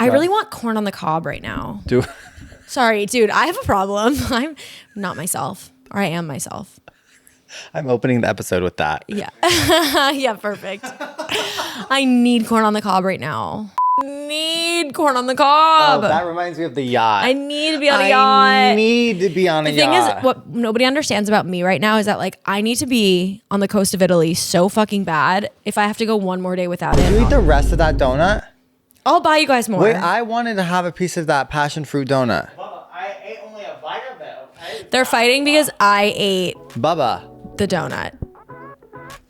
I really want corn on the cob right now. Sorry, dude. I have a problem. I'm not myself. Or I am myself. I'm opening the episode with that. Yeah. Yeah, perfect. I need corn on the cob right now. Need corn on the cob. Oh, that reminds me of the yacht. I need to be on a yacht. I need to be on a yacht. The thing is, what nobody understands about me right now is that like I need to be on the coast of Italy so fucking bad. If I have to go one more day without it, Did you eat the rest of that donut? I'll buy you guys more. Wait, I wanted to have a piece of that passion fruit donut. Bubba, I ate only a bite of it, okay? They're fighting because I ate Bubba. the donut.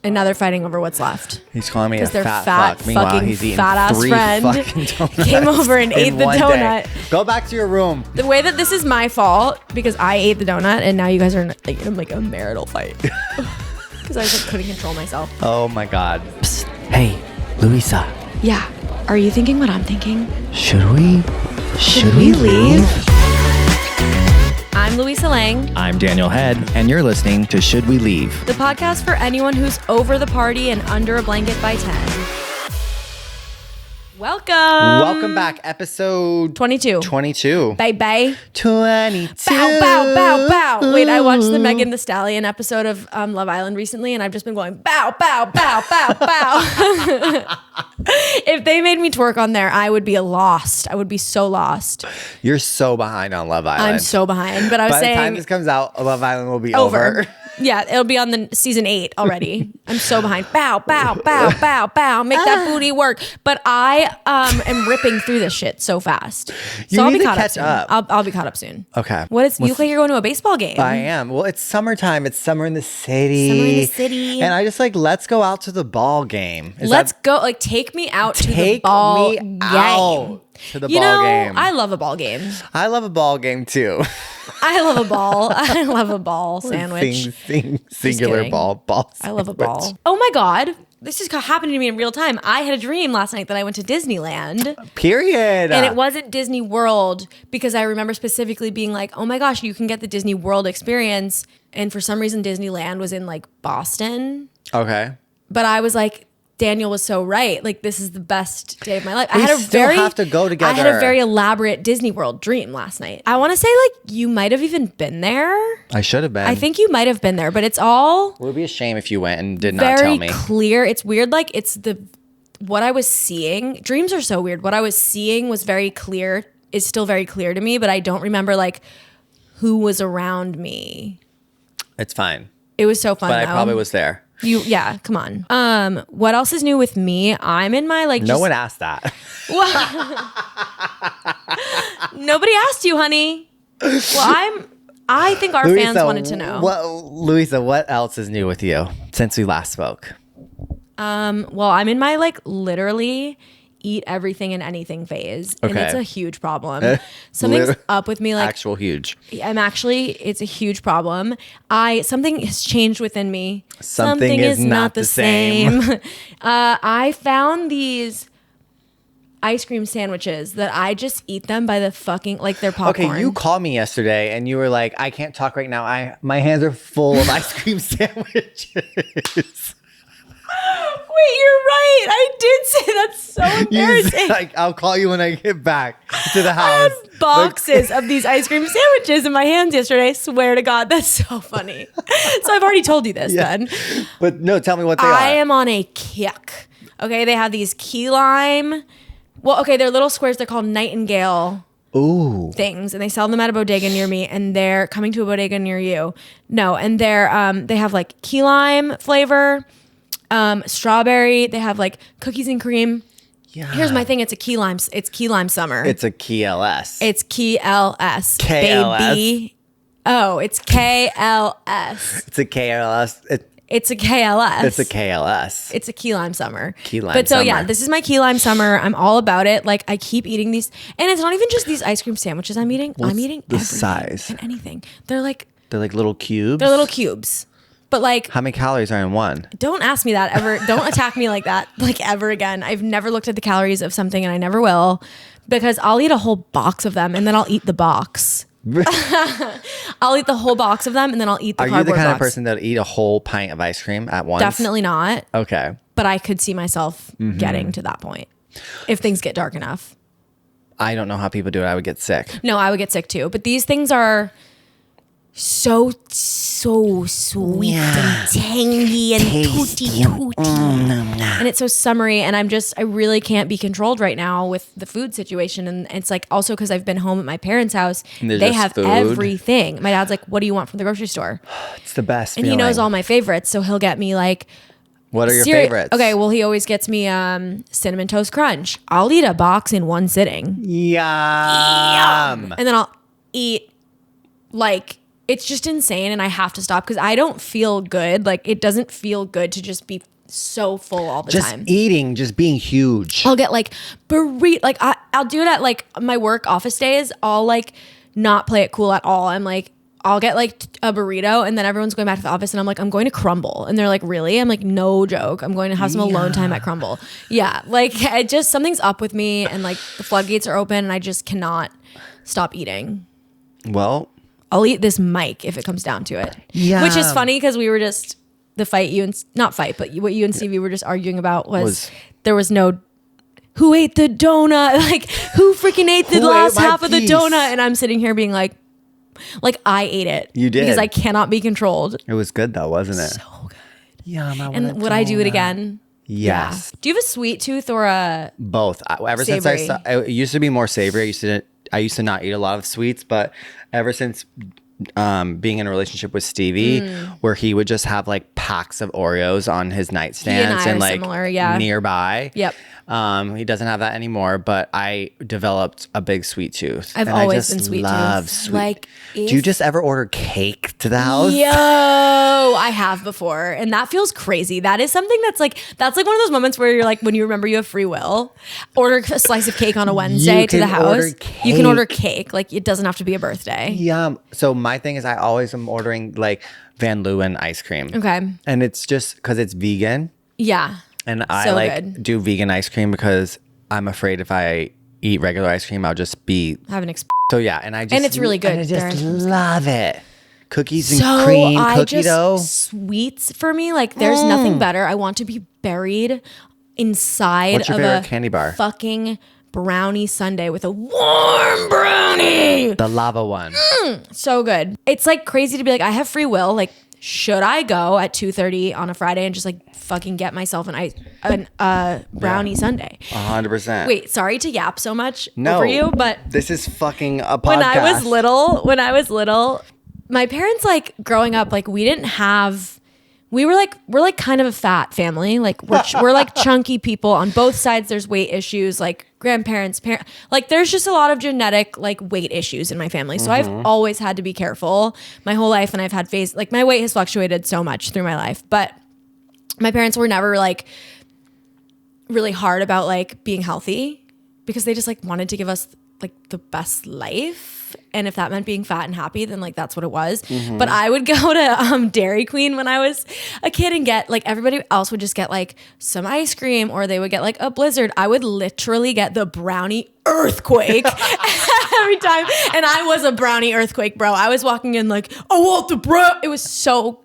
And now they're fighting over what's left. He's calling me a Their fat fuck. fucking Meanwhile, he's eating fat ass 3 friend fucking donuts came over and ate in the one donut. day. Go back to your room. The way that this is my fault because I ate the donut and now you guys are like in like a marital fight. Because I just like, couldn't control myself. Oh my God. Psst. Hey, Luisa. Yeah. Are you thinking what I'm thinking? Should we leave? I'm Louisa Lang, I'm Daniel Head, and you're listening to Should We Leave? the podcast for anyone who's over the party and under a blanket by 10. Welcome. Welcome back, episode 22. 22. Bye. 22. Bow, bow, bow, bow. Wait, I watched the Megan Thee Stallion episode of Love Island recently, and I've just been going bow, bow, bow, bow, bow. If they made me twerk on there, I would be lost. I would be so lost. You're so behind on Love Island. I'm so behind. But I was By saying, the time this comes out, Love Island will be over. Yeah, it'll be on the season 8 already. I'm so behind. Bow, bow, bow, bow, bow. Make that booty work. But I am ripping through this shit so fast. So You I'll need be to caught up catch soon. up. I'll be caught up soon. Okay. What is? You look like you're going to a baseball game. I am. Well, it's summertime. It's summer in the city. Summer in the city. And I just like, let's go out to the ball game. Let's go. Like, take me out to the Take ball me game. out to the You ball know, game. I love a ball game. I love a ball game too. I love a ball. I love a ball sandwich. Singular kidding. ball I love a sandwich. ball. Oh my God. This is happening to me in real time. I had a dream last night that I went to Disneyland. Period. And it wasn't Disney World because I remember specifically being like, oh my gosh, you can get the Disney World experience. And for some reason, Disneyland was in like Boston. Okay. But I was like, Daniel was so right. Like, this is the best day of my life. We I had a still very have to go together. I had a very elaborate Disney World dream last night. I want to say like you might have even been there. I should have been. I think you might have been there, but it's all It would be a shame if you went and did not tell very me. clear. It's weird. Like it's what I was seeing. Dreams are so weird. What I was seeing was very clear. Is still very clear to me, but I don't remember like who was around me. It's fine. It was so fun. But I though. probably was there. Yeah, come on. What else is new with me? I'm in my like. No one asked that. Nobody asked you, honey. Well, I think our fans wanted to know. Louisa, what else is new with you since we last spoke? Well, I'm in my like literally eat everything and anything phase, and Okay. it's a huge problem. Something's up with me. Like Actual huge. it's a huge problem. Something has changed within me. Something is not the same. I found these ice cream sandwiches that I just eat them by the fucking like they're popcorn. Okay, you called me yesterday and you were like, I can't talk right now. My hands are full of ice cream sandwiches. Wait, you're right. I did say that's so You embarrassing. said, like, I'll call you when I get back to the I house. had boxes of these ice cream sandwiches in my hands yesterday. I swear to God, that's so funny. So I've already told you this then. But no, tell me what they I are. am on a kick. Okay, they have these key lime. Well, okay, they're little squares. They're called Nightingale things, and they sell them at a bodega near me, and they're coming to a bodega near you. No, and they have like key lime flavor, strawberry. They have like cookies and cream. Yeah. Here's my thing. It's key lime summer. It's a key LS. It's KLS, KLS? baby. Oh, it's KLS. It's a KLS. It's a KLS. It's a KLS. It's a key lime summer. Key lime But so yeah, summer. this is my key lime summer. I'm all about it. Like I keep eating these, and it's not even just these ice cream sandwiches I'm eating. I'm eating the everything size? and anything. They're like little cubes. they're little cubes. But like, How many calories are in one? don't ask me that ever. Don't attack me like that, like ever again. I've never looked at the calories of something, and I never will, because I'll eat a whole box of them, and then I'll eat the box. I'll eat the whole box of them, and then I'll eat the Are cardboard you the kind box. of person that'll eat a whole pint of ice cream at once? Definitely not. Okay. But I could see myself Mm-hmm. getting to that point if things get dark enough. I don't know how people do it. I would get sick. No, I would get sick too. But these things are so sweet and tangy and tutti. And it's so summery, and I really can't be controlled right now with the food situation. And it's like also because I've been home at my parents' house, they have food. everything. My dad's like, what do you want from the grocery store? It's the best And he knows all my favorites, so he'll get me like, what are your favorites? Okay, well, he always gets me Cinnamon Toast Crunch. I'll eat a box in one sitting. Yum. And then I'll eat like, it's just insane, and I have to stop because I don't feel good. Like, it doesn't feel good to just be so full all the time. Just eating, just being huge. I'll get like burrito. Like I'll do it at like my work office days. I'll like not play it cool at all. I'm like, I'll get like a burrito, and then everyone's going back to the office, and I'm like, I'm going to Crumble, and they're like, really? I'm like, no joke. I'm going to have some alone time at Crumble. Yeah, like it just something's up with me, and like the floodgates are open, and I just cannot stop eating. Well, I'll eat this mic if it comes down to it. Yeah. Which is funny because we were just what you and Stevie were just arguing about was there was no who ate the donut, like who freaking ate the last half of the donut, and I'm sitting here being like I ate it. You did. Because I cannot be controlled. it was good though, wasn't it? So good. Yum. And would I do it again? Yes. Yeah. Do you have a sweet tooth or a Both. Ever Savory. since it used to be more savory. I used to not eat a lot of sweets, but ever since being in a relationship with Stevie, where he would just have like packs of Oreos on his nightstands and like similar, yeah. nearby. Yep. He doesn't have that anymore, but I developed a big sweet tooth. I've and always I just been sweet love tooth. sweet. Like, do you just ever order cake to the house? Yo, I have before, and that feels crazy. That is something that's like one of those moments where you're like, when you remember you have free will, order a slice of cake on a Wednesday to the house. You can order cake. Like, it doesn't have to be a birthday. Yum. So my thing is I always am ordering like Van Leeuwen ice cream. Okay. And it's just because it's vegan. Yeah. And I So like good. do vegan ice cream because I'm afraid if I eat regular ice cream, I'll just be Have an so yeah. And I just And it's really good. And I just They're- love it. Cookies and so cream, I cookie just dough. sweets for me. Like, there's nothing better. I want to be buried inside What's your of favorite a candy bar? fucking brownie sundae with a warm brownie. The lava one. So good. It's like crazy to be like, I have free will. Like, should I go at 2:30 on a Friday and just like fucking get myself a brownie sundae? 100%. Wait, sorry to yap so much No. over you, but This is fucking a podcast. when I was little, my parents, like, growing up, like, we're like kind of a fat family. Like, we're like chunky people on both sides. There's weight issues, like grandparents, like there's just a lot of genetic like weight issues in my family. So I've always had to be careful my whole life. And I've had like my weight has fluctuated so much through my life, but my parents were never like really hard about like being healthy because they just like wanted to give us like the best life. And if that meant being fat and happy, then like that's what it was. But I would go to Dairy Queen when I was a kid and get like everybody else would just get like some ice cream or they would get like a Blizzard. I would literally get the brownie earthquake every time. And I was a brownie earthquake, bro. I was walking in like, I want the it was so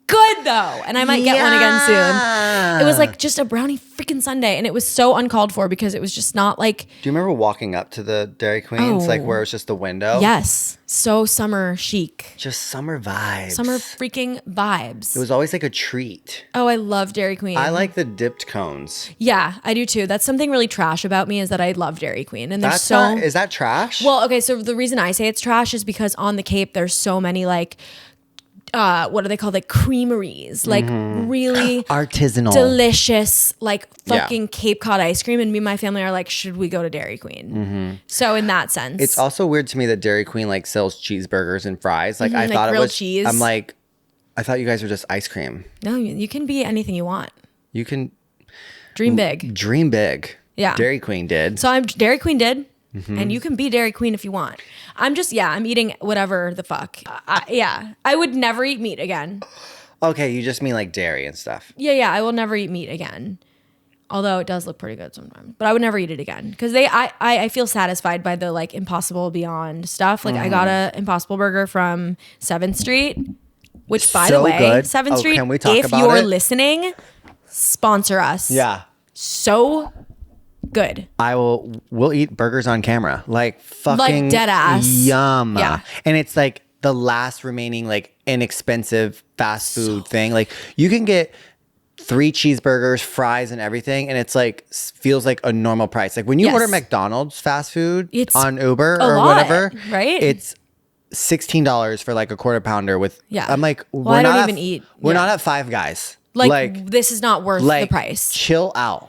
good though, and I might get one again soon. It was like just a brownie freaking sundae, and it was so uncalled for because it was just not like. Do you remember walking up to the Dairy Queens, like where it was just the window? Yes, so summer chic, Just summer vibes. summer freaking vibes. It was always like a treat. Oh, I love Dairy Queen. I like the dipped cones. Yeah, I do too. That's something really trash about me is that I love Dairy Queen, and there's Is that trash? Well, okay, so the reason I say it's trash is because on the Cape there's so many like. What are they called? Like creameries, like really artisanal, delicious, like fucking Cape Cod ice cream. And me and my family are like, should we go to Dairy Queen? So in that sense, It's also weird to me that Dairy Queen like sells cheeseburgers and fries. Like I like thought it grilled was. cheese. I'm like, I thought you guys were just ice cream. no, you can be anything you want. You can Dream big. dream big. Yeah. Dairy Queen did. So Dairy Queen did. And you can be Dairy Queen if you want. I'm eating whatever the fuck. I would never eat meat again. Okay, you just mean like dairy and stuff. Yeah, I will never eat meat again. Although it does look pretty good sometimes. But I would never eat it again. Because I feel satisfied by the like Impossible Beyond stuff. Like I got a Impossible Burger from 7th Street. Which by the So way, good. 7th Street, can we talk if about you're it? listening, sponsor us. Yeah. So good. We'll eat burgers on camera. Like fucking Like dead ass. Yum. Yeah. And it's like the last remaining like inexpensive fast food thing. Like you can get 3 cheeseburgers, fries, and everything, and it's like feels like a normal price. Like when you order McDonald's fast food on Uber or whatever, right? It's $16 for like a quarter pounder with. Yeah. I'm like, I don't even eat. We're not at Five Guys. Like this is not worth the price. Chill out.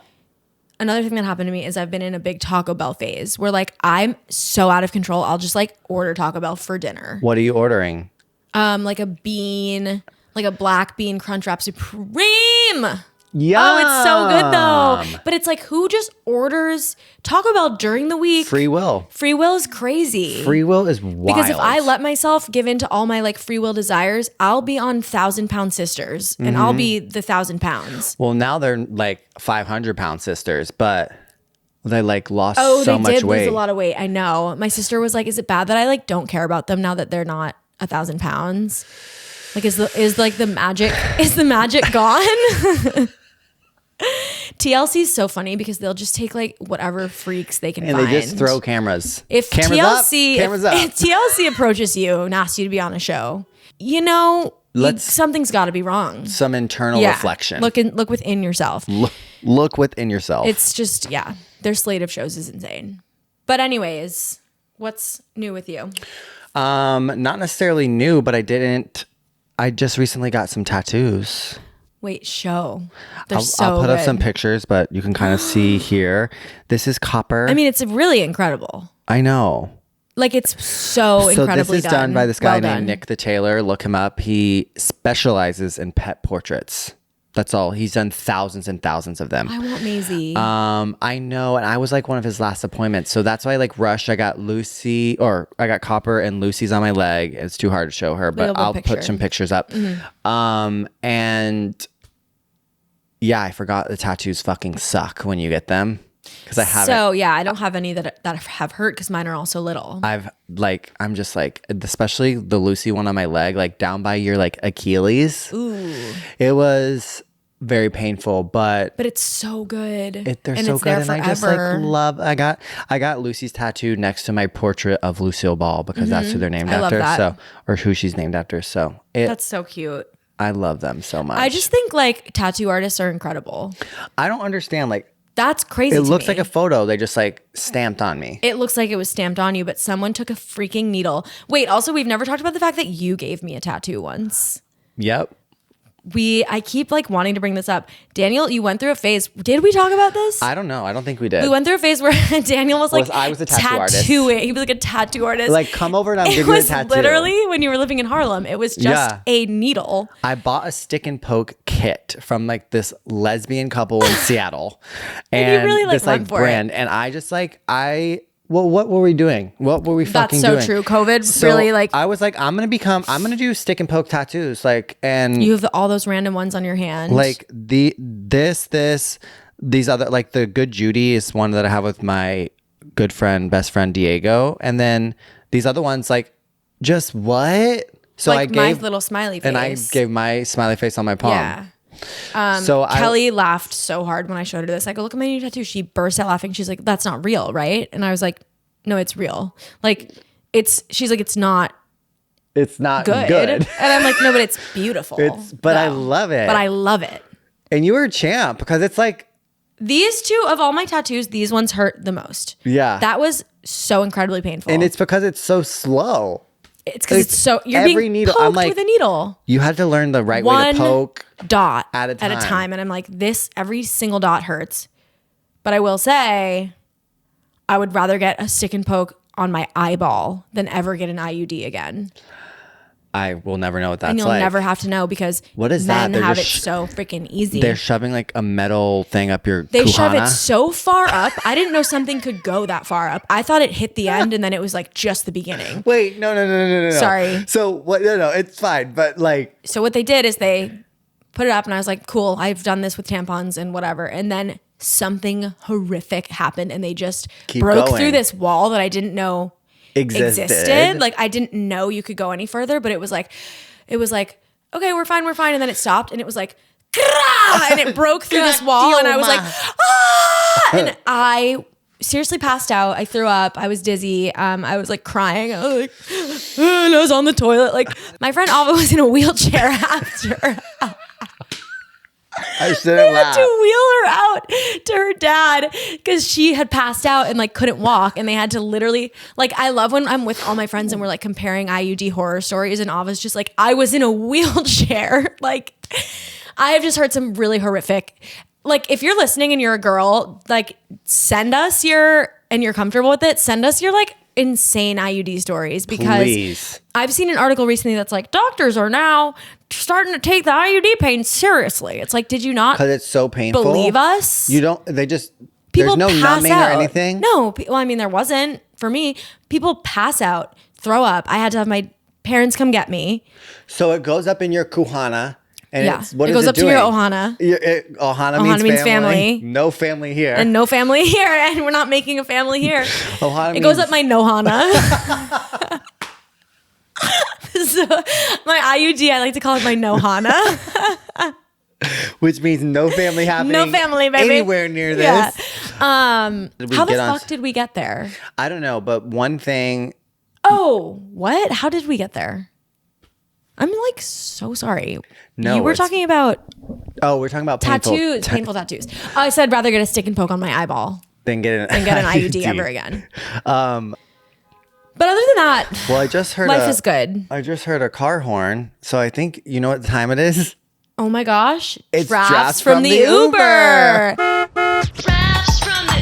Another thing that happened to me is I've been in a big Taco Bell phase where like I'm so out of control. I'll just like order Taco Bell for dinner. What are you ordering? Like a black bean Crunchwrap Supreme. Yeah. Oh, it's so good though. But it's like, who just orders Taco Bell during the week? Free will. Free will is crazy. Free will is wild. Because if I let myself give in to all my like free will desires, I'll be on 1,000-pound sisters and I'll be the 1,000 pounds. Well, now they're like 500-pound sisters, but they like lost so so much weight. Oh, they did lose a lot of weight. I know. My sister was like, is it bad that I like don't care about them now that they're not 1,000 pounds? Like, is the magic gone? TLC is so funny because they'll just take like whatever freaks they can find. And they just throw cameras. If cameras TLC, up, cameras up. If TLC approaches you and asks you to be on a show, you know, something's got to be wrong. Some internal reflection. Look within yourself. Look within yourself. It's just, their slate of shows is insane. But anyways, what's new with you? Not necessarily new, but I just recently got some tattoos. Wait, show. I'll put up some pictures, but you can kind of see here. This is copper. I mean, it's really incredible. I know. Like, it's so incredibly this is done by this guy named done. Nick the Tailor. Look him up. He specializes in pet portraits. That's all. He's done thousands and thousands of them. I want Maisie. I know, and I was like one of his last appointments, so that's why I like rushed. I got Copper and Lucy's on my leg. It's too hard to show her, but I'll put some pictures up. And yeah, I forgot the tattoos fucking suck when you get them because I haven't. So yeah, I don't have any that have hurt because mine are also little. I'm just like, especially the Lucy one on my leg, like down by your like Achilles. Ooh, it was very painful, but it's so good. They're so good, and I just like love. I got Lucy's tattoo next to my portrait of Lucille Ball because that's who they're named after. So, or who she's named after. So that's so cute. I love them so much. I just think like tattoo artists are incredible. I don't understand like. That's crazy. It looks like a photo they just like stamped on me. It looks like it was stamped on you, but someone took a freaking needle. Wait, also we've never talked about the fact that you gave me a tattoo once. Yep. I keep like wanting to bring this up. Daniel, you went through a phase. Did we talk about this? I don't know. I don't think we did. We went through a phase where Daniel was like, I was a tattoo artist. He was like a tattoo artist. Like, come over and I'll give you a tattoo. Literally when you were living in Harlem, it was just a needle. I bought a stick and poke kit from like this lesbian couple in Seattle, and you really this like brand. And I just like Well, what were we doing? What were we fucking doing? That's so true. COVID really like. I was like, I'm gonna do stick and poke tattoos, like, and you have all those random ones on your hand. Like these other, like the Good Judy is one that I have with my best friend Diego, and then these other ones, like, just what? So like I gave my little smiley face, and I gave my smiley face on my palm. Yeah. Kelly laughed so hard when I showed her this. I go, look at my new tattoo. She burst out laughing. She's like, that's not real, right? And I was like, no, it's real. Like, she's like, it's not good. And I'm like, no, but it's beautiful. I love it. But I love it. And you were a champ because it's like, these two of all my tattoos, these ones hurt the most. Yeah. That was so incredibly painful. And it's because it's so slow. It's because it's so, you're being poked with a needle. You had to learn the right way to poke. Dot at a time. And I'm like, every single dot hurts. But I will say, I would rather get a stick and poke on my eyeball than ever get an IUD again. I will never know what that's like. And you'll never have to know because what is men that? have it so freaking easy. They're shoving like a metal thing up your They kuhana. shove it so far up. I didn't know something could go that far up. I thought it hit the end and then it was like just the beginning. Wait, no. Sorry. So what? No, it's fine. But like, so what they did is they put it up and I was like, cool, I've done this with tampons and whatever. And then something horrific happened and they just broke through this wall that I didn't know existed. Like, I didn't know you could go any further, but it was like, okay, we're fine. And then it stopped and it was like, and it broke through this wall, and I was like, ah! And I seriously passed out. I threw up. I was dizzy. I was like crying. I was like, and I was on the toilet. Like my friend Ava was in a wheelchair after. I shouldn't laugh. To wheel her out to her dad because she had passed out and like couldn't walk, and they had to literally like. I love when I'm with all my friends and we're like comparing IUD horror stories, and Ava's just like, I was in a wheelchair. Like, I have just heard some really horrific. Like, if you're listening and you're a girl, like, send us your, and you're comfortable with it, send us your like insane IUD stories, because Please. I've seen an article recently that's like, doctors are now starting to take the IUD pain seriously. It's like, did you not Because it's so painful. believe us? You don't, they just, People there's no pass numbing out. or anything? No, well, I mean, there wasn't for me. People pass out, throw up. I had to have my parents come get me. So it goes up in your kuhana. And Yeah, it's, what it is goes up doing? to your ohana. Ohana means family. No family here. And no family here, and we're not making a family here. Ohana It goes means- up my nohana. So my IUD, I like to call it my nohana. Which means no family happening. No family, baby. Anywhere near this. Yeah. How the get on- fuck did we get there? I don't know, but one thing. Oh, what? How did we get there? I'm like so sorry. No, you were it's- talking about Oh, we're talking about tattoos, painful tattoos. I said rather get a stick and poke on my eyeball Then get than get an IUD ever again. But other than that, Well, I just heard life is good. I just heard a car horn, so I think you know what time it is. Oh my gosh. It's drafts drafts from from the the Uber. Drafts from the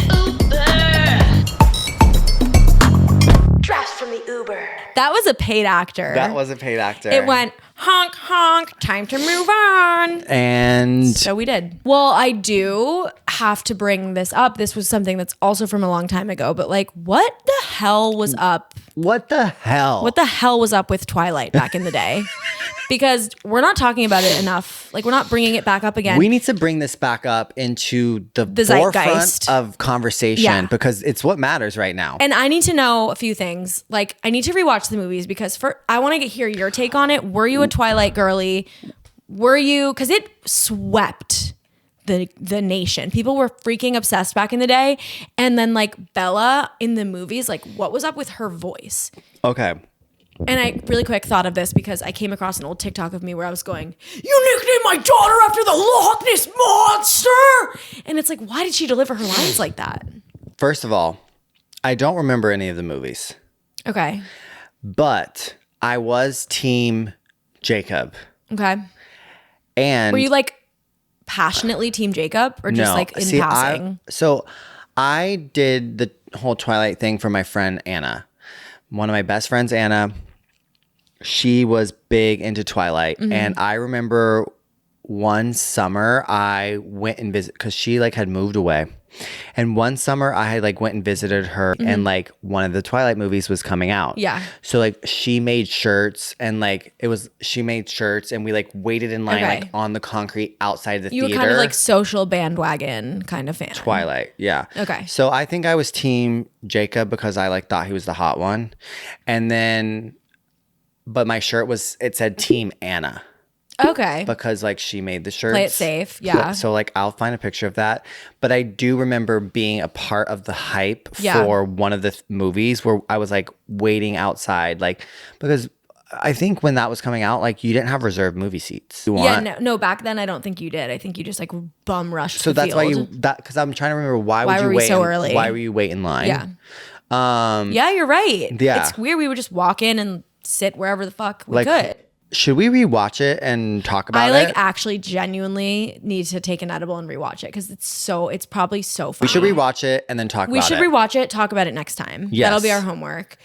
Uber. Drafts from the Uber. That was a paid actor. That was a paid actor. It went honk, honk, time to move on. And So we did. Well, I do have to bring this up. This was something that's also from a long time ago, but like, what the hell was up? what the hell? What the hell was up with Twilight back in the day? Because we're not talking about it enough. Like, we're not bringing it back up again. We need to bring this back up into the zeitgeist forefront of conversation, Yeah. because it's what matters right now. And I need to know a few things. Like, I need to rewatch the movies because I want to hear your take on it. Were you a Twilight girly? Were you? Because it swept the nation. People were freaking obsessed back in the day. And then like Bella in the movies, like what was up with her voice? Okay. And I really quick thought of this because I came across an old TikTok of me where I was going, "You nicknamed my daughter after the Loch Ness Monster!" And it's like, why did she deliver her lines like that? First of all, I don't remember any of the movies, Okay. but I was team Jacob. Okay. And Were you like passionately team Jacob or just like in passing? I did the whole Twilight thing for my friend Anna. One of my best friends, Anna, she was big into Twilight. Mm-hmm. And I remember one summer I went and visited, because she like had moved away. And one summer I had like went and visited her, and like one of the Twilight movies was coming out. Mm-hmm. Yeah. So like she made shirts, and like she made shirts, and we like waited in line Okay. like on the concrete outside the You were theater. kind of like social bandwagon kind of fan. Twilight, yeah. Okay. So I think I was team Jacob because I like thought he was the hot one. And then, but my shirt it said team Anna Okay. because like she made the shirts. Play it safe. Yeah. So like I'll find a picture of that. But I do remember being a part of the hype Yeah. for one of the movies where I was like waiting outside, like, because I think when that was coming out, like you didn't have reserved movie seats. Yeah, no, back then I don't think you did. I think you just like bum rushed. So the that's why field. because I'm trying to remember why would were you we wait so early? Why were you wait in line? Yeah. Yeah, you're right. Yeah. It's weird. We would just walk in and sit wherever the fuck we Like, could. should we rewatch it and talk about I like it? actually genuinely need to take an edible and rewatch it because it's probably so funny. We should rewatch it and then talk We about should it. rewatch it, talk about it next time. Yes. That'll be our homework.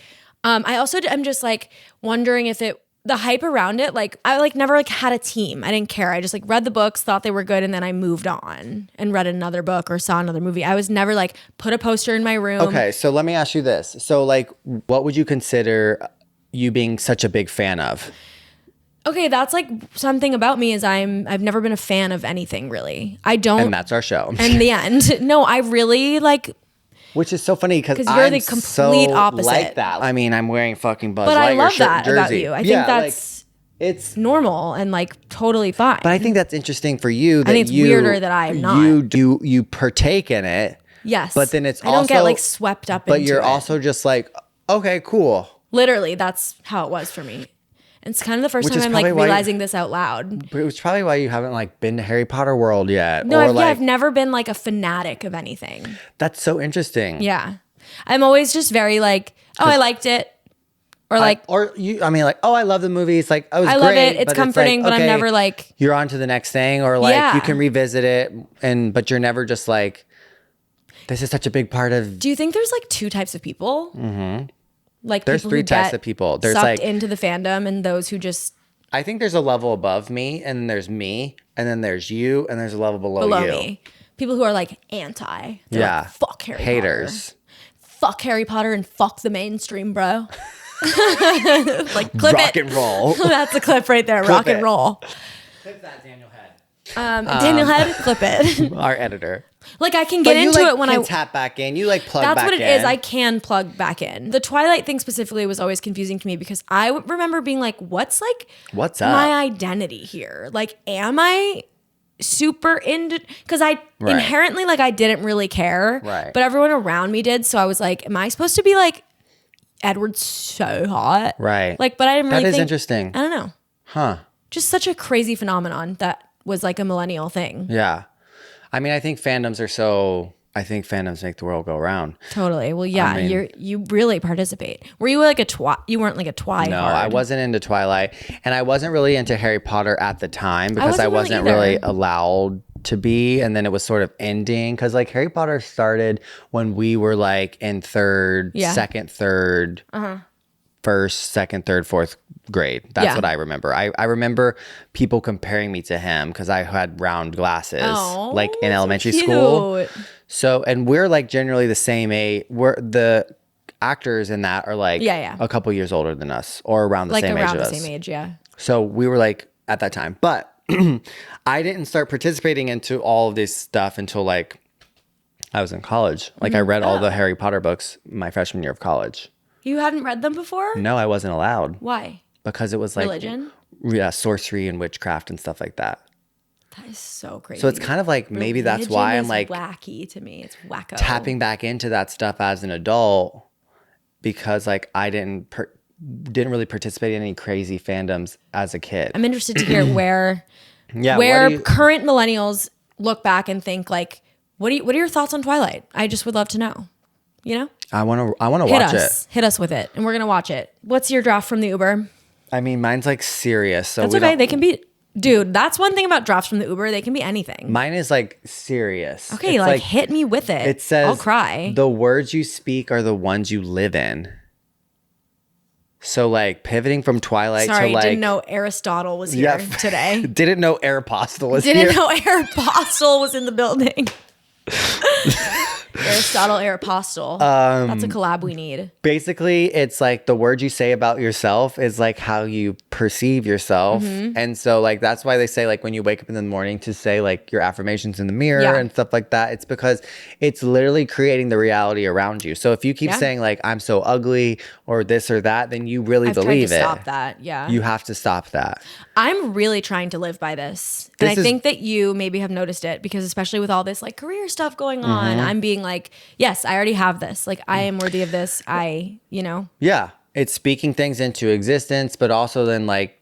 I'm just like wondering if the hype around it, like I like never like had a team. I didn't care. I just like read the books, thought they were good, and then I moved on and read another book or saw another movie. I was never like put a poster in my room. Okay, so let me ask you this. So like what would you consider you being such a big fan of? Okay, that's like something about me is I've never been a fan of anything really. I don't. And that's our show. in the end, no, I really like. Which is so funny because you're I'm the complete so opposite. like that. I mean, I'm wearing fucking Buzz But I Lightyear love that jersey. about you. I think that's it's normal and like totally fine. But I think that's interesting for you. That I think it's weirder that I'm not. You partake in it. Yes. But then I don't get like swept up into it. But you're also just like, okay, cool. Literally, that's how it was for me. And it's kind of the first time I'm like realizing this out loud. But it was probably why you haven't like been to Harry Potter World yet. No, I've never been like a fanatic of anything. That's so interesting. Yeah. I'm always just very like, oh, I liked it. Or like, oh, I love the movie. It's like, oh, I love it. It's comforting, but I'm never like, you're on to the next thing, or like you can revisit it, but you're never just like, this is such a big part of. Do you think there's like two types of people? Mm-hmm. Like there's three types of people. There's sucked like into the fandom, and those who just. I think there's a level above me, and then there's me, and then there's you, and there's a level below you. Me. People who are like anti. They're like, fuck Harry Potter. Haters. Fuck Harry Potter and fuck the mainstream, bro. Like clip rock and roll. That's a clip right there. Rock and roll. Clip that, Daniel Head. Daniel Head, clip it. Our editor. Like I can get into it when I tap back in. You like plug back in. That's what it is. I can plug back in. The Twilight thing specifically was always confusing to me because I remember being like, what's up? My identity here? Like, am I super into, because I inherently like I didn't really care. Right. But everyone around me did. So I was like, am I supposed to be like Edward's so hot? Right. Like, but I didn't really think. That is interesting. I don't know. Huh. Just such a crazy phenomenon that was like a millennial thing. Yeah. I mean, I think fandoms make the world go round. Totally. Well, yeah, I mean, you really participate. Were you like you weren't like a Twilight? No, I wasn't into Twilight, and I wasn't really into Harry Potter at the time because I wasn't really allowed to be, and then it was sort of ending because like Harry Potter started when we were like in second, third, first, second, third, fourth grade. That's what I remember. I remember people comparing me to him because I had round glasses like in elementary school. So, and we're like generally the same age. The actors in that are like a couple years older than us or around the same age as us. Like around the same age, yeah. So we were like at that time. But I didn't start participating into all of this stuff until like I was in college. Like I read all the Harry Potter books my freshman year of college. You hadn't read them before? No, I wasn't allowed. Why? Because it was like religion? Yeah, sorcery and witchcraft and stuff like that. That is so crazy. So it's kind of like maybe that's why I'm like wacky to me. It's wacko. Tapping back into that stuff as an adult because like I didn't really participate in any crazy fandoms as a kid. I'm interested to hear where current millennials look back and think like, what are your thoughts on Twilight? I just would love to know. You know? I want to watch it. Hit us with it, and we're gonna watch it. What's your draft from the Uber? I mean, mine's like serious. So that's okay. They can be, dude. That's one thing about drafts from the Uber. They can be anything. Mine is like serious. Okay, it's like hit me with it. It says, I'll cry. The words you speak are the ones you live in. So like pivoting from Twilight to like. Didn't know Aristotle was here today. Didn't know Aeropostale was here. Didn't know Aeropostale was in the building. Aristotle, Aeropostale. That's a collab we need. Basically, it's like the word you say about yourself is like how you perceive yourself. And so like that's why they say like when you wake up in the morning to say like your affirmations in the mirror and stuff like that. It's because it's literally creating the reality around you. So if you keep saying like I'm so ugly or this or that, then you really believe it. Stop that. Yeah. You have to stop that. I'm really trying to live by this. And I think that you maybe have noticed it because especially with all this like career stuff going on, I'm being like, yes, I already have this. Like I am worthy of this. Yeah. It's speaking things into existence, but also then like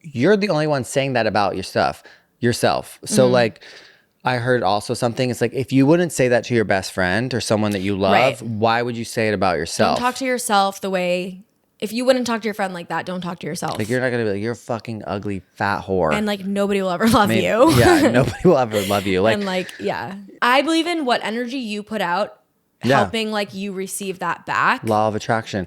you're the only one saying that about yourself. So like I heard also something, it's like if you wouldn't say that to your best friend or someone that you love, why would you say it about yourself? Don't talk to yourself the way. If you wouldn't talk to your friend like that, don't talk to yourself. Like you're not gonna be like, you're a fucking ugly fat whore. And like nobody will ever love you. Yeah, nobody will ever love you. Like, and like, yeah. I believe in what energy you put out, helping like you receive that back. Law of attraction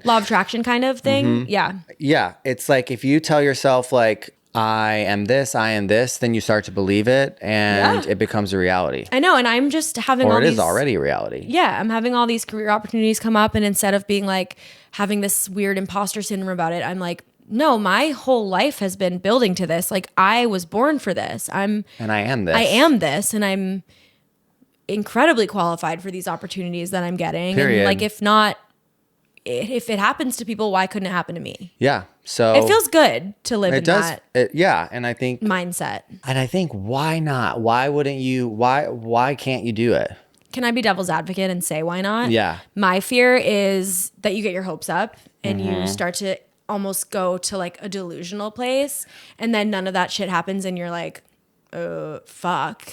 kind of thing. Yeah. Yeah. It's like if you tell yourself like I am this, then you start to believe it and it becomes a reality. I know. And I'm just having it is already a reality. Yeah. I'm having all these career opportunities come up. And instead of being like having this weird imposter syndrome about it, I'm like, no, my whole life has been building to this. Like I was born for this. And I am this. And I'm incredibly qualified for these opportunities that I'm getting. Period. And like, if not, if it happens to people, why couldn't it happen to me? Yeah. So It feels good to live it in does. that Yeah. And I think mindset. why not? Why wouldn't you? Why can't you do it? Can I be devil's advocate and say why not? Yeah. My fear is that you get your hopes up and Mm-hmm. you start to almost go to like a delusional place, and then none of that shit happens and you're like, fuck.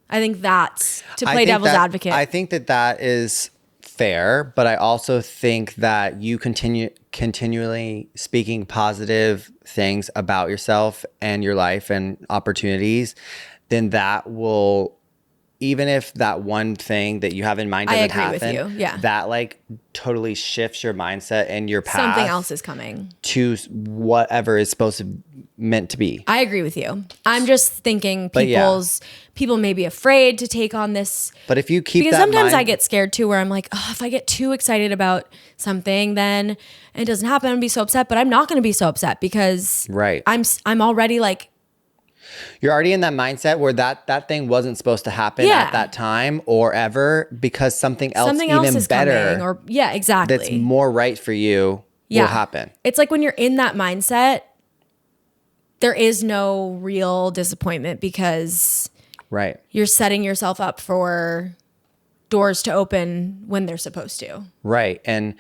I think that's to play devil's advocate. I think that is fair, but I also think that you continually speaking positive things about yourself and your life and opportunities, then that will, even if that one thing that you have in mind doesn't happen, with you. Yeah. that like totally shifts your mindset and your path. Something else is coming to whatever is supposed to meant to be. I agree with you. I'm just thinking yeah. people may be afraid to take on this. But if you keep because that sometimes mind, I get scared too, where I'm like, oh, if I get too excited about something, then it doesn't happen. I'm gonna be so upset. But I'm not gonna be so upset because right. I'm already like, you're already in that mindset where that thing wasn't supposed to happen at that time or ever, because something else is better coming, or exactly, that's more right for you will happen. It's like when you're in that mindset, there is no real disappointment because right. you're setting yourself up for doors to open when they're supposed to. Right. And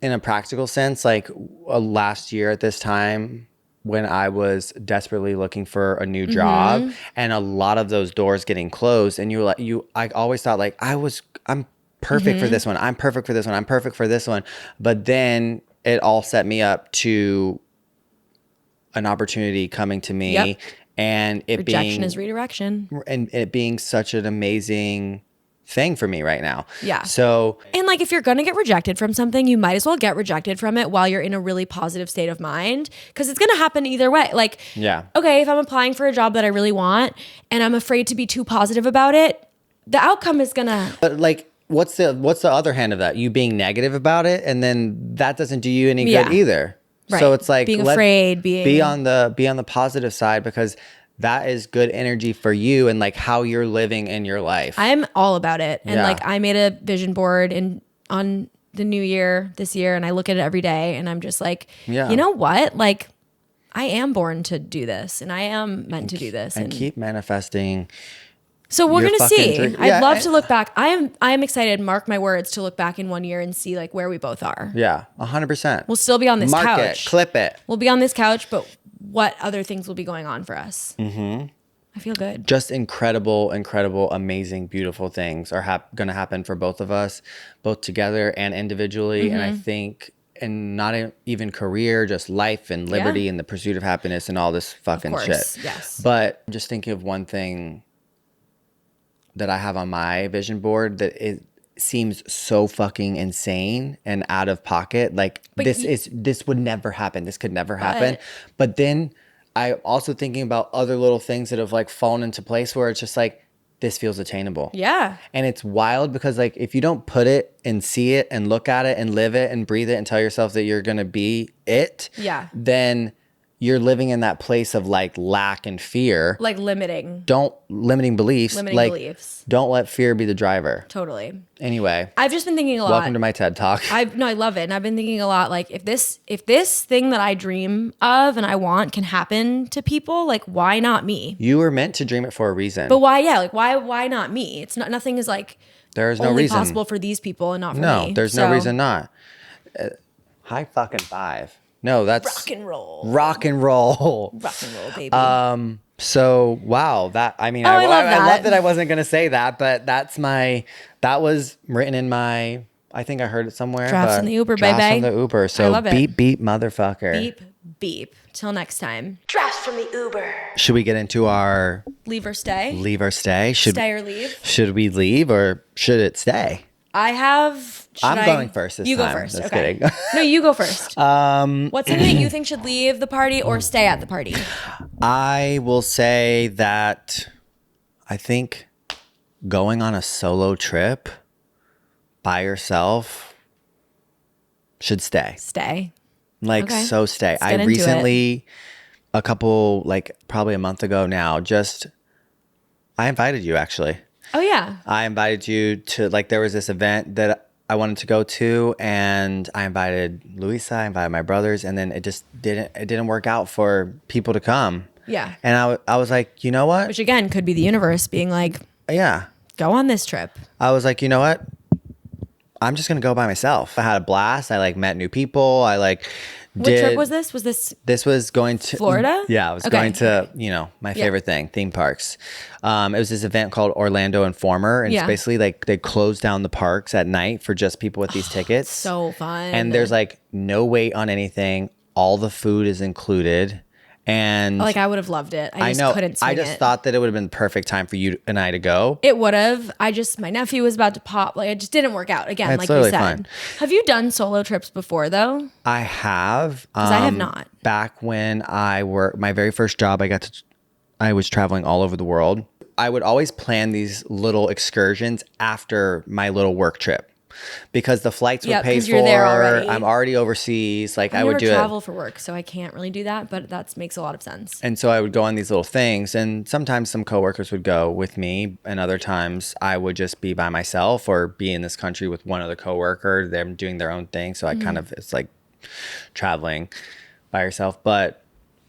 in a practical sense, like last year at this time, when I was desperately looking for a new job and a lot of those doors getting closed, and I always thought like I'm perfect for this one. I'm perfect for this one. I'm perfect for this one. But then it all set me up to an opportunity coming to me, and rejection is redirection, and it being such an amazing thing for me right now. Yeah. So, and like, if you're going to get rejected from something, you might as well get rejected from it while you're in a really positive state of mind, because it's going to happen either way. Like, okay, if I'm applying for a job that I really want and I'm afraid to be too positive about it, the outcome is going to. But like, what's the other hand of that? You being negative about it, and then that doesn't do you any good either. Right. So it's like being afraid, be on the positive side, because that is good energy for you and like how you're living in your life. I'm all about it. And like, I made a vision board on the new year this year, and I look at it every day, and I'm just like, you know what? Like, I am born to do this, and I am meant to do this, and keep manifesting. So we're going to see. I'd love to look back. I am excited, mark my words, to look back in 1 year and see like where we both are. Yeah, 100%. We'll still be on this couch. Mark it, clip it. We'll be on this couch, but what other things will be going on for us? Mm-hmm. I feel good. Just incredible, amazing, beautiful things are going to happen for both of us, both together and individually. And I think, and not even career, just life and liberty and the pursuit of happiness and all this fucking shit. Yes. But I'm just thinking of one thing that I have on my vision board that it seems so fucking insane and out of pocket. Like, this would never happen. This could never happen. But then I'm also thinking about other little things that have like fallen into place where it's just like, this feels attainable. Yeah. And it's wild because like, if you don't put it and see it and look at it and live it and breathe it and tell yourself that you're going to be it, then you're living in that place of like lack and fear. Like limiting beliefs. Beliefs. Don't let fear be the driver. Totally. Anyway. I've just been thinking a lot. Welcome to my TED Talk. I love it. And I've been thinking a lot, like, if this thing that I dream of and I want can happen to people, like, why not me? You were meant to dream it for a reason. But why? Yeah. Like, why not me? It's not, nothing is like, there is no only reason possible for these people and not for me. No, there's no reason not. High fucking five. No, that's rock and roll. Rock and roll. Rock and roll, baby. So wow, that I mean, I love that I wasn't gonna say that, but that was written in my. I think I heard it somewhere. Drafts in the Uber, drafts baby. on the Uber. So I love it. beep beep, motherfucker. Beep beep. Till next time. Drafts from the Uber. Should we get into our leave or stay? Leave or stay? Stay or leave? Should we leave or should it stay? I'm going first this time. You go first. Just okay. kidding. No, you go first. What's something that you think should leave the party or stay at the party? I will say that I think going on a solo trip by yourself should stay. Stay. Like, okay. So stay. Let's get I recently, a couple, like probably a month ago now, I invited you actually. Oh, yeah. I invited you to, like, there was this event that I wanted to go to, and I invited Luisa, I invited my brothers, and then it didn't work out for people to come. Yeah. And I was like, you know what? Which again could be the universe being like, Yeah. go on this trip. I was like, you know what? I'm just gonna go by myself. I had a blast. I like met new people. I like What trip was this? Was this This was going to Florida? Yeah, I was Okay. going to, my favorite thing, theme parks. It was this event called Orlando Informer, and Yeah. it's basically like they close down the parks at night for just people with these tickets. so fun? And there's like no wait on anything. All the food is included. And like I would have loved it. I just know. couldn't swing I just it. thought that it would have been the perfect time for you and I to go. It would have. My nephew was about to pop. Like, it just didn't work out. Again, It's like you totally said. fine. Have you done solo trips before, though? I have. 'Cause I have not. Back when I worked, my very first job, I was traveling all over the world. I would always plan these little excursions after my little work trip because the flights were Yeah, paid 'cause for. you're there already. I'm already overseas. Like I would never do travel it. for work, so I can't really do that. But that makes a lot of sense. And so I would go on these little things, and sometimes some coworkers would go with me, and other times I would just be by myself or be in this country with one other coworker. They're doing their own thing, so I kind of it's like traveling by yourself. But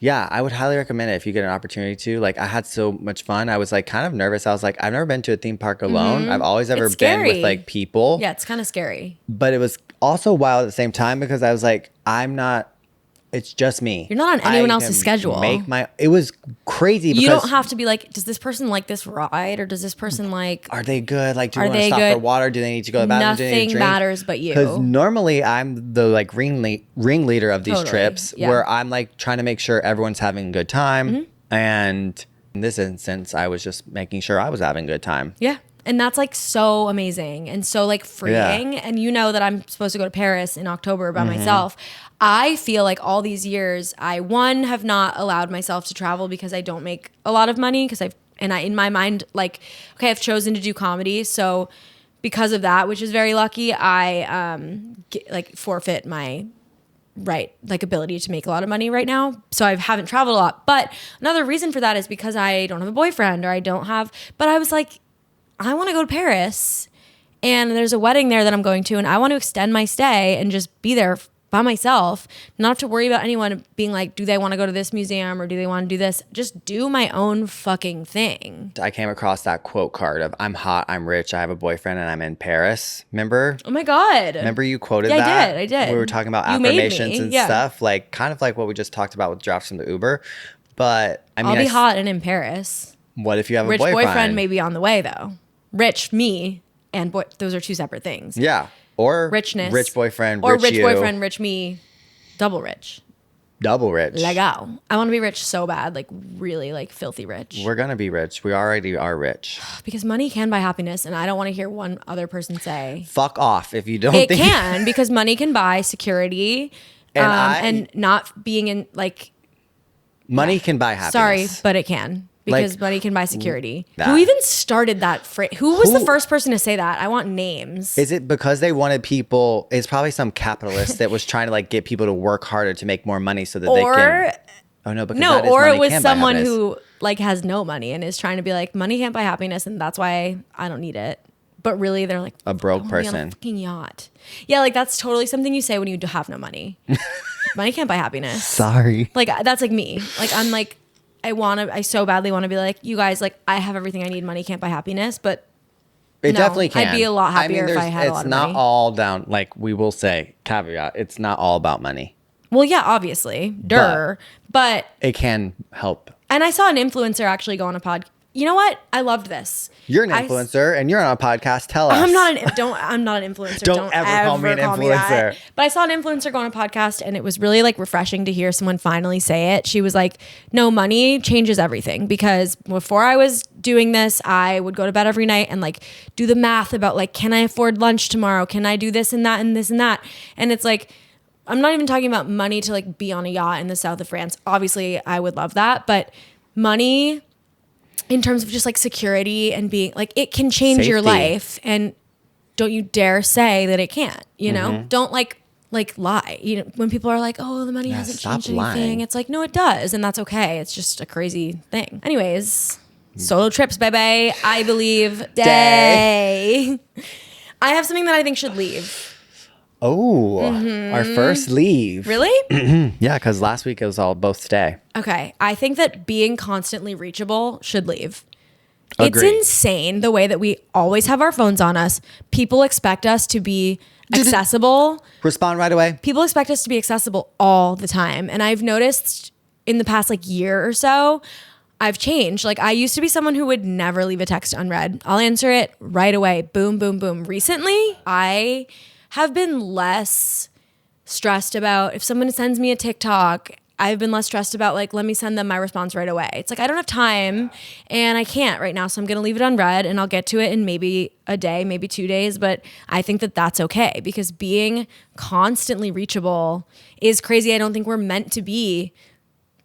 yeah, I would highly recommend it if you get an opportunity to. Like I had so much fun. I was like kind of nervous. I was like, I've never been to a theme park alone. I've always ever It's been with scary. like people. Yeah, it's kind of scary. But it was also wild at the same time because I was like, it's just me. You're not on anyone I else's can schedule. It was crazy because You don't have to be like, does this person like this ride, or does this person like? are they good? Like, do Are we want to they stop good? for water? Do they need to go to the bathroom? Do they need Nothing to drink? matters but you. Because normally I'm the like ringleader of these Totally, trips yeah. where I'm like trying to make sure everyone's having a good time. Mm-hmm. And in this instance, I was just making sure I was having a good time. Yeah. And that's like so amazing and so like freeing. And you know that I'm supposed to go to Paris in October by myself. I feel like all these years I have not allowed myself to travel because I don't make a lot of money because in my mind, like, okay, I've chosen to do comedy. So because of that, which is very lucky, I forfeit my ability to make a lot of money right now. So I haven't traveled a lot. But another reason for that is because I don't have a boyfriend but I was like, I want to go to Paris and there's a wedding there that I'm going to, and I want to extend my stay and just be there by myself, not have to worry about anyone being like, do they want to go to this museum or do they want to do this? Just do my own fucking thing. I came across that quote card of I'm hot, I'm rich, I have a boyfriend, and I'm in Paris. Remember? Oh my God. Remember you quoted Yeah, that? I did. We were talking about You made affirmations me, and yeah. stuff, like kind of like what we just talked about with drafts from the Uber. But I mean, I'll be hot and in Paris. What if you have Rich a boyfriend may be on the way though. Rich me and those are two separate things. Yeah. Or Richness. rich boyfriend, or rich rich you, boyfriend, rich me, double rich. double rich. Legal. I want to be rich so bad, like really like filthy rich. We're gonna be rich. We already are rich. Because money can buy happiness, and I don't want to hear one other person say Fuck off if you don't it think can, because money can buy security and not being in like. money can buy happiness. Sorry, but it can. Because Like, money can buy security. that. Who even started that phrase? Who was the Who- first person to say that? I want names. Is it because they wanted people? It's probably some capitalist that was trying to like get people to work harder to make more money so that they can. Oh no, because No, that is or money it was can buy someone happiness. who like has no money and is trying to be like, money can't buy happiness, and that's why I don't need it. But really, they're like A broke "I wanna be on person. a fucking yacht. Yeah, like that's totally something you say when you have no money. Money can't buy happiness. Sorry. Like that's like me. Like I'm like I so badly want to be like, you guys, like I have everything I need. Money can't buy happiness, but It No, definitely can. I'd be a lot happier if I there's- had a lot of It's not money. all down. Like we will say, caveat. It's not all about money. well, yeah, obviously, but It can help. and I saw an influencer actually go on a pod. You know what? I loved this. You're an I- influencer and you're on a podcast. Tell us. I'm not an influencer. Don't ever call me an that. influencer. But I saw an influencer go on a podcast, and it was really like refreshing to hear someone finally say it. She was like, "No, money changes everything." Because before I was doing this, I would go to bed every night and like do the math about like, can I afford lunch tomorrow? Can I do this and that and this and that? And it's like, I'm not even talking about money to like be on a yacht in the south of France. Obviously, I would love that, but money in terms of just like security and being like, it can change your Safety. life, and don't you dare say that it can't, you know? Mm-hmm. Don't like lie. You know, when people are like, oh, the money hasn't stop changed anything. lying. It's like, no, it does. And that's okay. It's just a crazy thing. Anyways, solo trips, baby. I believe day. I have something that I think should leave. Oh, our first leave. Really? Yeah, because last week it was all both stay. Okay. I think that being constantly reachable should leave. Agreed. It's insane the way that we always have our phones on us. People expect us to be accessible. Respond right away. People expect us to be accessible all the time. And I've noticed in the past like year or so, I've changed. Like I used to be someone who would never leave a text unread. I'll answer it right away. Boom, boom, boom. Recently, I have been less stressed about if someone sends me a TikTok. I've been less stressed about like, let me send them my response right away. It's like, I don't have time and I can't right now. So I'm going to leave it unread and I'll get to it in maybe a day, maybe 2 days. But I think that that's okay because being constantly reachable is crazy. I don't think we're meant to be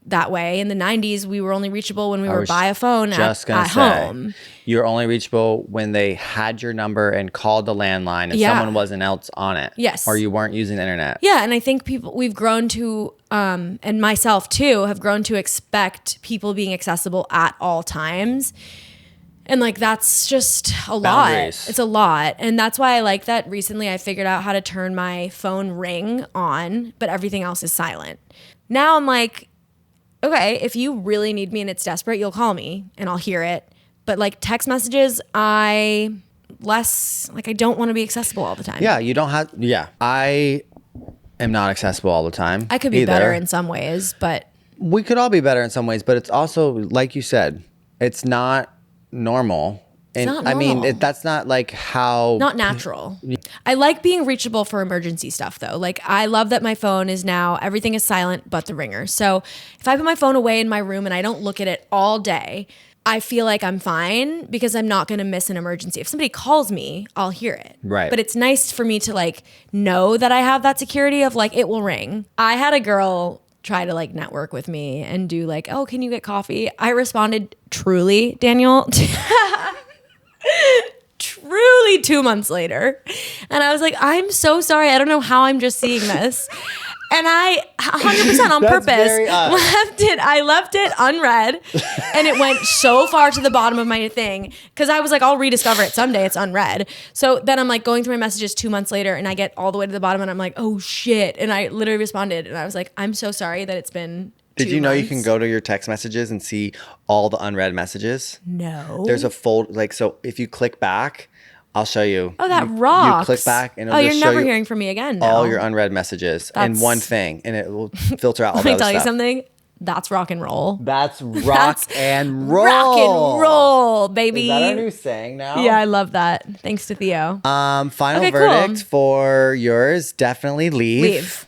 that way. In the 90s, we were only reachable when we were by a phone at home. You're only reachable when they had your number and called the landline and someone wasn't else on it. Yes. Or you weren't using the internet. Yeah. And I think we've grown to, and myself too, have grown to expect people being accessible at all times. And like, that's just a Boundaries. lot. It's a lot. And that's why I like that recently I figured out how to turn my phone ring on, but everything else is silent. Now I'm like, okay, if you really need me and it's desperate, you'll call me and I'll hear it. But like text messages, I don't want to be accessible all the time. Yeah, you don't have, I am not accessible all the time. I could be better in some ways, but. We could all be better in some ways, but it's also, like you said, it's not normal. And not I mean, normal. that's not like how. Not natural. I like being reachable for emergency stuff though. Like I love that my phone is now, everything is silent but the ringer. So if I put my phone away in my room and I don't look at it all day, I feel like I'm fine because I'm not going to miss an emergency. If somebody calls me, I'll hear it. Right. But it's nice for me to like know that I have that security of like, it will ring. I had a girl try to like network with me and do like, oh, can you get coffee? I responded truly, Daniel, truly 2 months later. And I was like, I'm so sorry. I don't know how I'm just seeing this. And I 100% on purpose left it unread and it went so far to the bottom of my thing because I was like, I'll rediscover it someday. It's unread. So then I'm like going through my messages 2 months later and I get all the way to the bottom and I'm like, oh shit. And I literally responded and I was like, I'm so sorry that it's been Did you know you can months. go to your text messages and see all the unread messages? No. There's a fold, like, so if you click back, I'll show you. Oh, that You rocks. click back and it'll oh, just you're show never you hearing from me again now. all your unread messages in That's- one thing, and it will filter out all Let the me other tell you stuff. something. That's rock and roll. That's rock and roll. Rock and roll, baby. Is that our new saying now? Yeah, I love that. Thanks to Theo. Final Okay, cool. verdict for yours, definitely leave. Leave.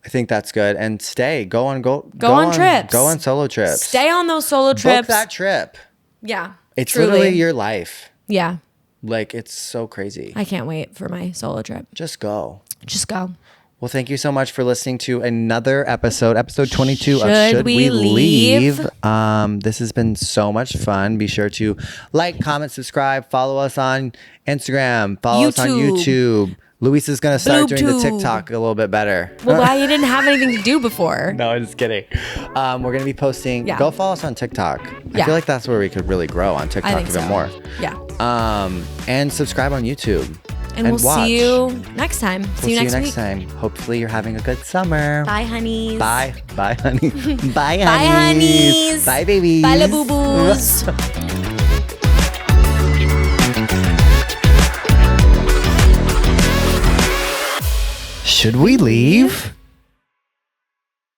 I think that's good. And stay. Go on trips. Go on solo trips. Stay on those solo trips. Book that trip. Yeah. It's truly. literally your life. Yeah. Like, it's so crazy. I can't wait for my solo trip. Just go. Just go. Well, thank you so much for listening to another episode 22 of Should Should We We Leave? Leave? This has been so much fun. Be sure to like, comment, subscribe, follow us on Instagram, follow us on YouTube. Luis is going to start doing the BlueTube. TikTok a little bit better. Well, why you didn't have anything to do before? No, I'm just kidding. We're going to be posting. Yeah. Go follow us on TikTok. I Yeah. feel like that's where we could really grow on I TikTok think even so. more. Yeah. And subscribe on YouTube. And we'll watch. see you next time. We'll See you next week. time. Hopefully you're having a good summer. Bye, honeys. Bye. Bye, honey. Bye, honeys. Bye, honeys. Bye, babies. Bye, la boo-boos. Should we leave?